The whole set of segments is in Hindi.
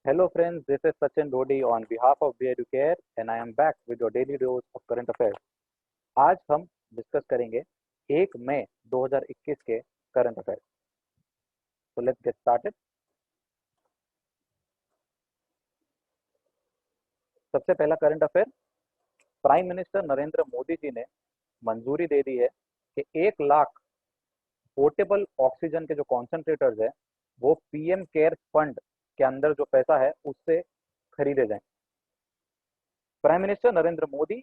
Hello friends, this is Sachin Dodi on behalf of Be Educare and I am back with your daily dose of current affairs. आज हम डिस्कस करेंगे 1 मई 2021 के करंट अफेयर्स। तो लेट्स गेट स्टार्टेड। सबसे पहला current affair, prime minister Narendra Modi ji ने मंजूरी दे दी है कि 1 लाख पोर्टेबल ऑक्सीजन के जो कॉन्सेंट्रेटर्स है वो पीएम केयर फंड के अंदर जो पैसा है उससे खरीदे जाएं। Prime Minister Narendra Modi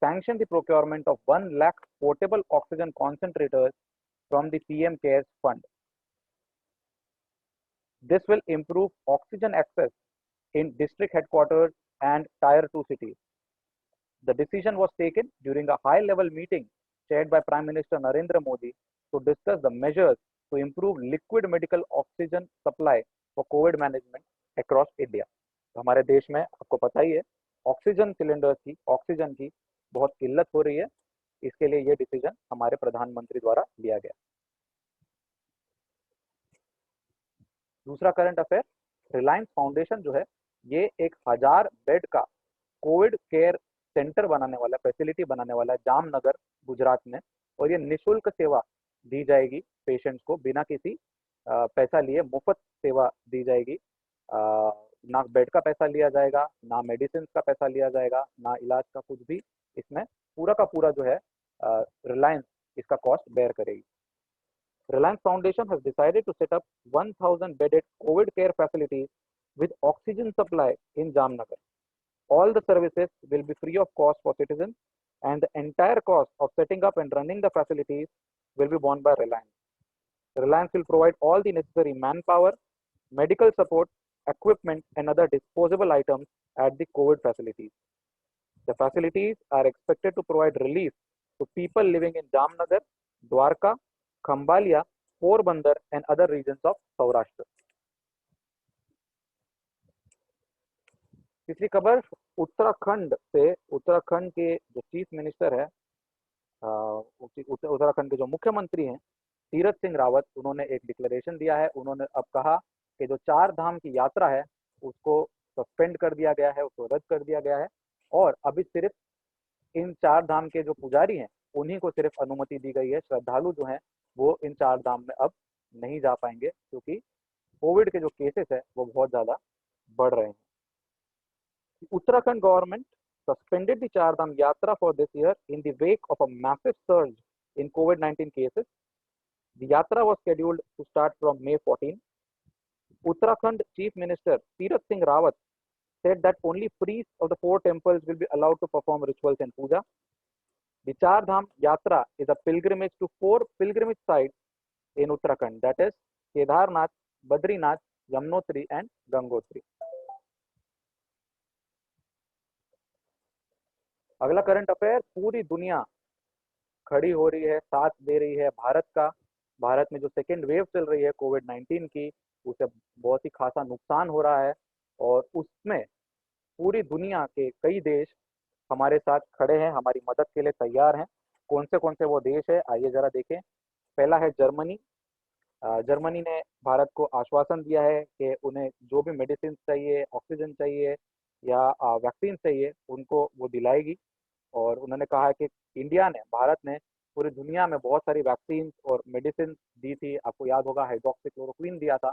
sanctioned the procurement of 1 lakh portable oxygen concentrators from the PM CARES Fund. This will improve oxygen access in district headquarters and Tier 2 cities. The decision was taken during a high-level meeting chaired by Prime Minister Narendra Modi to discuss the measures to improve liquid medical oxygen supply for COVID management across India. तो हमारे देश में आपको पता ही है ऑक्सीजन सिलेंडर्स की ऑक्सीजन की बहुत किल्लत हो रही है। इसके लिए ये डिसीजन हमारे प्रधानमंत्री द्वारा लिया गया। दूसरा करंट अफेयर, रिलायंस फाउंडेशन जो है ये 1000 बेड का कोविड केयर सेंटर बनाने वाला, फैसिलिटी बनाने वाला है जामनगर गुजरात में, और ये निशुल्क सेवा दी जाएगी पेशेंट्स को, बिना किसी पैसा लिए मुफ्त सेवा दी जाएगी। ना बेड का पैसा लिया जाएगा, ना मेडिसिन का पैसा लिया जाएगा, ना इलाज का कुछ भी। इसमें पूरा का पूरा जो है रिलायंस इसका कॉस्ट बेयर करेगी। Reliance Foundation has decided to set up 1000 bedded COVID care facilities with oxygen supply in Jamnagar. All the services will be free of cost for citizens, and the entire cost of setting up and running the facilities will be borne by Reliance. Reliance will provide all the necessary manpower, medical support, equipment, and other disposable items at the COVID facilities. The facilities are expected to provide relief to people living in Jamnagar, Dwarka, Khambaliya, Porbandar, and other regions of Saurashtra. तीसरी खबर उत्तराखंड से, उत्तराखंड के जो चीफ मिनिस्टर है, उत्तराखंड के जो मुख्यमंत्री हैं तीरथ सिंह रावत, उन्होंने एक डिक्लेरेशन दिया है। उन्होंने अब कहा कि जो 4 धाम की यात्रा है उसको सस्पेंड कर दिया गया है, उसको रद्द कर दिया गया है, और अभी सिर्फ इन 4 धाम के जो पुजारी हैं उन्हीं को सिर्फ अनुमति दी गई है। श्रद्धालु जो हैं वो इन 4 धाम में अब नहीं जा पाएंगे, क्योंकि कोविड के जो केसेस है वो बहुत ज़्यादा बढ़ रहे हैं। Uttarakhand government suspended the Char Dham Yatra for this year in the wake of a massive surge in COVID-19 cases. The Yatra was scheduled to start from May 14. Uttarakhand Chief Minister Tirath Singh Rawat said that only priests of the 4 temples will be allowed to perform rituals and puja. The Char Dham Yatra is a pilgrimage to 4 pilgrimage sites in Uttarakhand, that is Kedarnath, Badrinath, Yamunotri and Gangotri. अगला करंट अफेयर, पूरी दुनिया खड़ी हो रही है, साथ दे रही है भारत का। भारत में जो सेकेंड वेव चल रही है कोविड-19 की, उसे बहुत ही खासा नुकसान हो रहा है, और उसमें पूरी दुनिया के कई देश हमारे साथ खड़े हैं, हमारी मदद के लिए तैयार हैं। कौन से वो देश है, आइए जरा देखें। पहला है जर्मनी। जर्मनी ने भारत को आश्वासन दिया है कि उन्हें जो भी मेडिसिन चाहिए, ऑक्सीजन चाहिए या वैक्सीन चाहिए, उनको वो दिलाएगी। और उन्होंने कहा है कि इंडिया ने, भारत ने पूरी दुनिया में बहुत सारी वैक्सीन और मेडिसिन दी थी। आपको याद होगा हाइड्रोक्सीक्लोरोक्विन दिया था।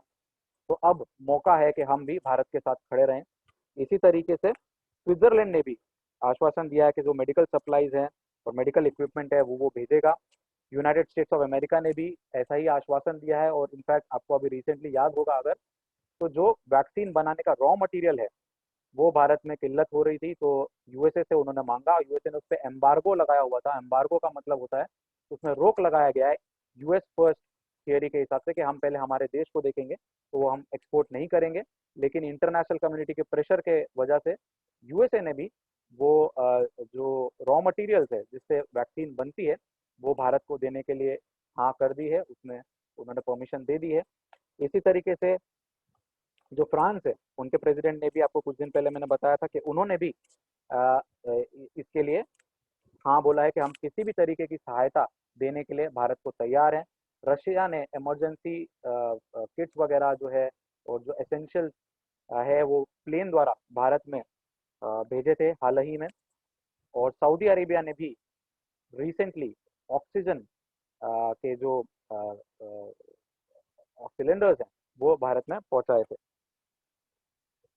तो अब मौका है कि हम भी भारत के साथ खड़े रहें। इसी तरीके से स्विट्जरलैंड ने भी आश्वासन दिया है कि जो मेडिकल सप्लाईज हैं और मेडिकल इक्विपमेंट है वो भेजेगा। यूनाइटेड स्टेट्स ऑफ अमेरिका ने भी ऐसा ही आश्वासन दिया है, और इनफैक्ट आपको अभी रिसेंटली याद होगा अगर, तो जो वैक्सीन बनाने का रॉ मटेरियल है वो भारत में किल्लत हो रही थी, तो यूएसए से उन्होंने मांगा। यूएसए ने उस पर एम्बार्गो लगाया हुआ था। एम्बार्गो का मतलब होता है उसमें रोक लगाया गया है, यूएस फर्स्ट थियरी के हिसाब से, कि हम पहले हमारे देश को देखेंगे, तो वो हम एक्सपोर्ट नहीं करेंगे। लेकिन इंटरनेशनल कम्युनिटी के प्रेशर के वजह से यूएसए ने भी वो जो रॉ मटेरियल्स है जिससे वैक्सीन बनती है वो भारत को देने के लिए हाँ कर दी है, उसमें उन्होंने परमिशन दे दी है। इसी तरीके से जो फ्रांस है, उनके प्रेसिडेंट ने भी, आपको कुछ दिन पहले मैंने बताया था कि उन्होंने भी इसके लिए हाँ बोला है कि हम किसी भी तरीके की सहायता देने के लिए भारत को तैयार हैं। रशिया ने इमरजेंसी किट्स वगैरह जो है और जो एसेंशियल है वो प्लेन द्वारा भारत में भेजे थे हाल ही में। और सऊदी अरेबिया ने भी रिसेंटली ऑक्सीजन के जो सिलेंडर्स हैं वो भारत में पहुंचाए थे।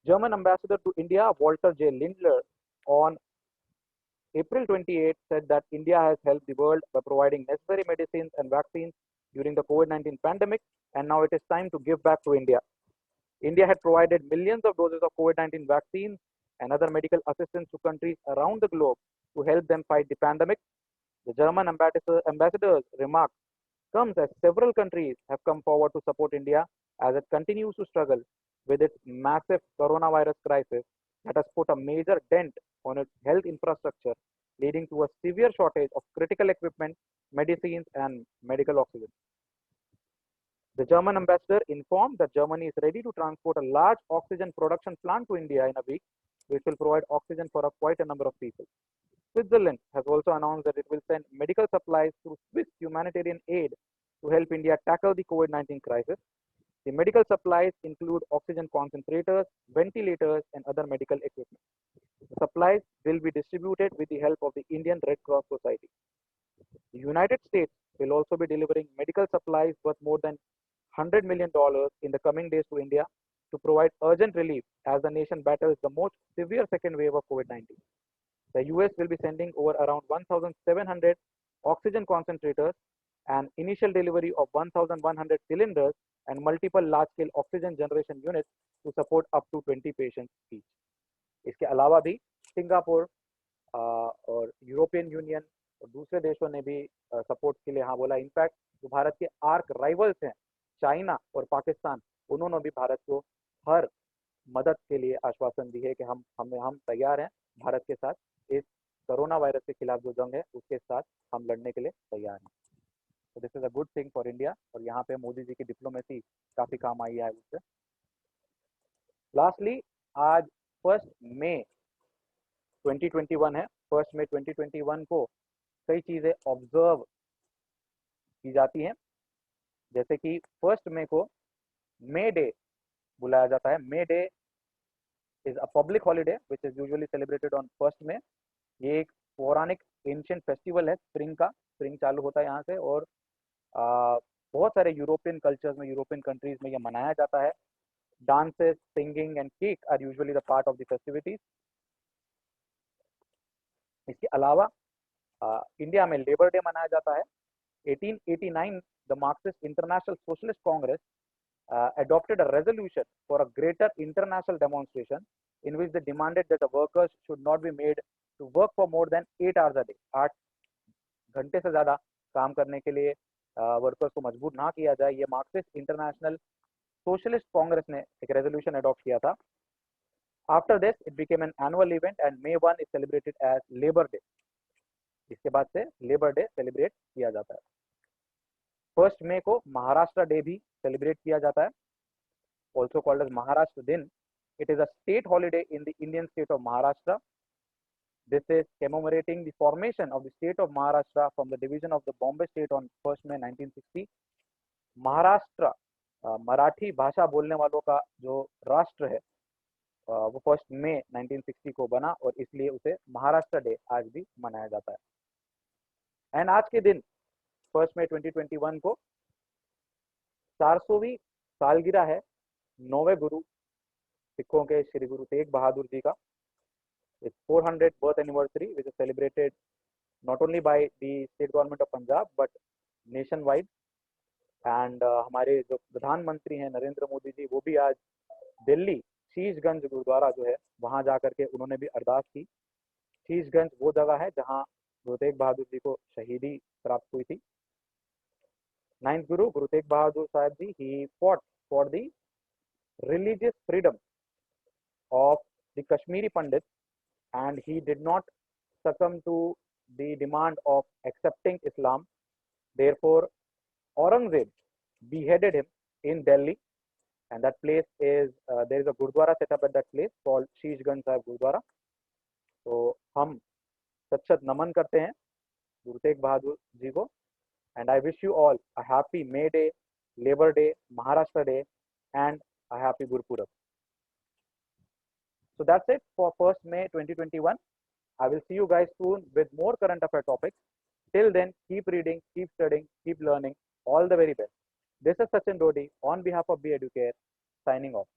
German ambassador to India Walter J Lindner on April 28 said that India has helped the world by providing necessary medicines and vaccines during the COVID-19 pandemic, and now it is time to give back to India. India had provided millions of doses of COVID-19 vaccines and other medical assistance to countries around the globe to help them fight the pandemic. The German ambassador's remark comes as several countries have come forward to support India as it continues to struggle with its massive coronavirus crisis that has put a major dent on its health infrastructure, leading to a severe shortage of critical equipment, medicines, and medical oxygen. The German ambassador informed that Germany is ready to transport a large oxygen production plant to India in a week, which will provide oxygen for quite a number of people. Switzerland has also announced that it will send medical supplies through Swiss humanitarian aid to help India tackle the COVID-19 crisis. The medical supplies include oxygen concentrators, ventilators, and other medical equipment. The supplies will be distributed with the help of the Indian Red Cross Society. The United States will also be delivering medical supplies worth more than $100 million in the coming days to India to provide urgent relief as the nation battles the most severe second wave of COVID-19. The US will be sending over around 1,700 oxygen concentrators, an initial delivery of 1,100 cylinders, and multiple large-scale oxygen generation units to support up to 20 patients each. इसके अलावा भी सिंगापुर और यूरोपियन यूनियन और दूसरे देशों ने भी सपोर्ट के लिए हाँ बोला। इनफैक्ट जो भारत के आर्क राइवल्स हैं चाइना और पाकिस्तान, उन्होंने भी भारत को हर मदद के लिए आश्वासन दी है कि हम तैयार हैं भारत के साथ, इस कोरोना वायरस के खिलाफ जो जंग है उसके साथ हम लड़ने के लिए तैयार हैं। तो this is a good thing for India, और यहाँ पे मोदी जी की डिप्लोमेसी काफी काम आई है उससे। लास्टली आज 1 मई 2021 है। 1 मई 2021 को कई चीजें ऑब्जर्व की जाती हैं, जैसे कि 1 मई को मे डे बुलाया जाता है। May Day is a public holiday which is usually celebrated on 1 मई। ये एक पौराणिक एंशिएंट फेस्टिवल है स्प्रिंग का। स्प्रिंग चालू होता है यहाँ से, और बहुत सारे यूरोपियन कल्चर्स में, यूरोपियन कंट्रीज में ये मनाया जाता है। Dances, singing and cake are usually the part of the festivities. इसके अलावा इंडिया में लेबर डे मनाया जाता है। 1889 the Marxist international socialist Congress adopted a resolution for a greater international demonstration in which they demanded that the workers should not be made to work for more than 8 hours a day. 8 घंटे से ज्यादा काम करने के लिए वर्कर्स को मजबूर ना किया जाए। ये मार्क्सिस्ट इंटरनेशनल सोशलिस्ट कांग्रेस ने एक रेजोल्यूशन अडॉप्ट किया था। After this it became an annual event and May 1 is celebrated as labour day. इसके बाद से लेबर डे सेलिब्रेट किया जाता है। 1 मई को महाराष्ट्र डे भी सेलिब्रेट किया जाता है, also called as Maharashtra Din. It is a state holiday in the Indian state of Maharashtra. This is commemorating the formation of the state of Maharashtra from the division of the Bombay state on 1 May 1960. Maharashtra Marathi भाषा बोलने वालों का जो राष्ट्र है वो 1 मई 1960 को बना, और इसलिए उसे महाराष्ट्र डे आज भी मनाया जाता है। एंड आज के दिन 1 मई 2021 को 400वीं सालगिरह है 9वें गुरु सिखों के श्री गुरु तेग बहादुर जी का। It's 400th birth anniversary which is celebrated not only by the state government of Punjab but nationwide. And हमारे जो प्रधानमंत्री हैं नरेंद्र मोदी जी, वो भी आज दिल्ली शीशगंज गुरुद्वारा जो है वहां जाकर के उन्होंने भी अरदास की। शीशगंज वो जगह है जहां गुरु तेग बहादुर जी को शहीदी प्राप्त हुई थी। 9th Guru, Guru Tegh Bahadur Sahib Ji, he fought for the religious freedom of the Kashmiri Pandits, and he did not succumb to the demand of accepting Islam. Therefore, Aurangzeb beheaded him in Delhi, and that place is there is a Gurdwara set up at that place called Sheeshganj Sahib Gurdwara. तो हम सच्चत नमन करते हैं गुरु तेग बहादुर जी को। And I wish you all a happy May Day, Labor Day, Maharashtra Day, and a happy Gurpurab. So that's it for 1st May 2021. I will see you guys soon with more current affair topics. Till then, keep reading, keep studying, keep learning. All the very best. This is Sachin Dodi on behalf of Be Educare, signing off.